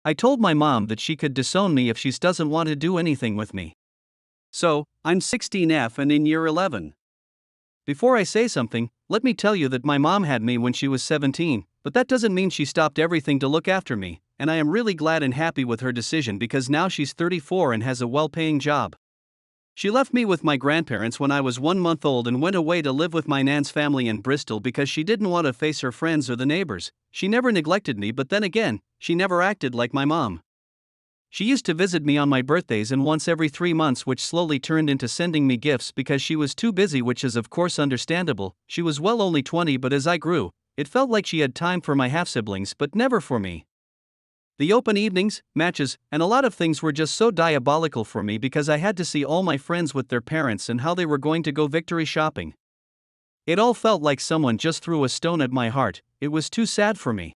I told my mom that she could disown me if she doesn't want to do anything with me. So, I'm 16F and in year 11. Before I say something, let me tell you that my mom had me when she was 17, but that doesn't mean she stopped everything to look after me, and I am really glad and happy with her decision because now she's 34 and has a well-paying job. She left me with my grandparents when I was 1 month old and went away to live with my nan's family in Bristol because she didn't want to face her friends or the neighbors. She never neglected me, but then again, she never acted like my mom. She used to visit me on my birthdays and once every 3 months, which slowly turned into sending me gifts because she was too busy, which is of course understandable. She was well only 20, but as I grew, it felt like she had time for my half-siblings but never for me. The open evenings, matches, and a lot of things were just so diabolical for me because I had to see all my friends with their parents and how they were going to go victory shopping. It all felt like someone just threw a stone at my heart. It was too sad for me.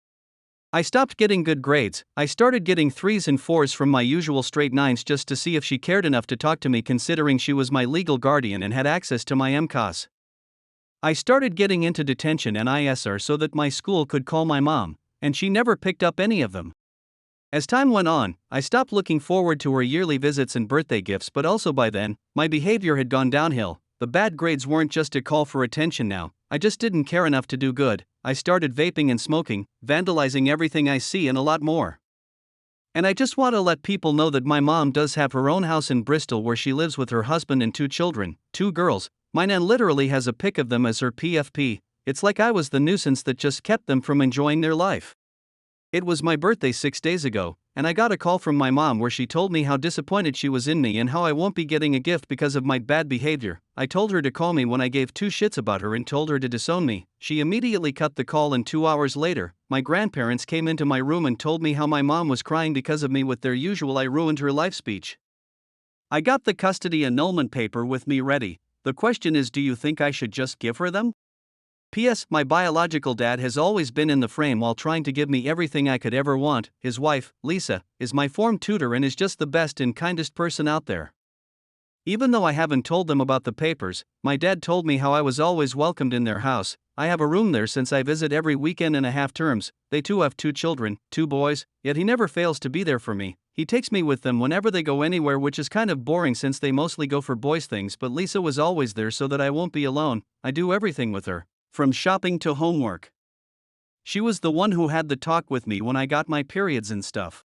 I stopped getting good grades. I started getting 3s and 4s from my usual straight 9s just to see if she cared enough to talk to me, considering she was my legal guardian and had access to my MCAS. I started getting into detention and ISR so that my school could call my mom, and she never picked up any of them. As time went on, I stopped looking forward to her yearly visits and birthday gifts, but also by then, my behavior had gone downhill. The bad grades weren't just a call for attention now, I just didn't care enough to do good. I started vaping and smoking, vandalizing everything I see, and a lot more. And I just want to let people know that my mom does have her own house in Bristol where she lives with her husband and 2 children, 2 girls. My nan literally has a pic of them as her PFP. It's like I was the nuisance that just kept them from enjoying their life. It was my birthday 6 days ago, and I got a call from my mom where she told me how disappointed she was in me and how I won't be getting a gift because of my bad behavior. I told her to call me when I gave 2 shits about her and told her to disown me. She immediately cut the call, and 2 hours later, my grandparents came into my room and told me how my mom was crying because of me with their usual "I ruined her life" speech. I got the custody annulment paper with me ready. The question is, do you think I should just give her them? P.S. My biological dad has always been in the frame while trying to give me everything I could ever want. His wife, Lisa, is my form tutor and is just the best and kindest person out there. Even though I haven't told them about the papers, my dad told me how I was always welcomed in their house. I have a room there since I visit every weekend and a half terms. They too have 2 children, 2 boys, yet he never fails to be there for me. He takes me with them whenever they go anywhere, which is kind of boring since they mostly go for boys things, but Lisa was always there so that I won't be alone. I do everything with her, from shopping to homework. She was the one who had the talk with me when I got my periods and stuff.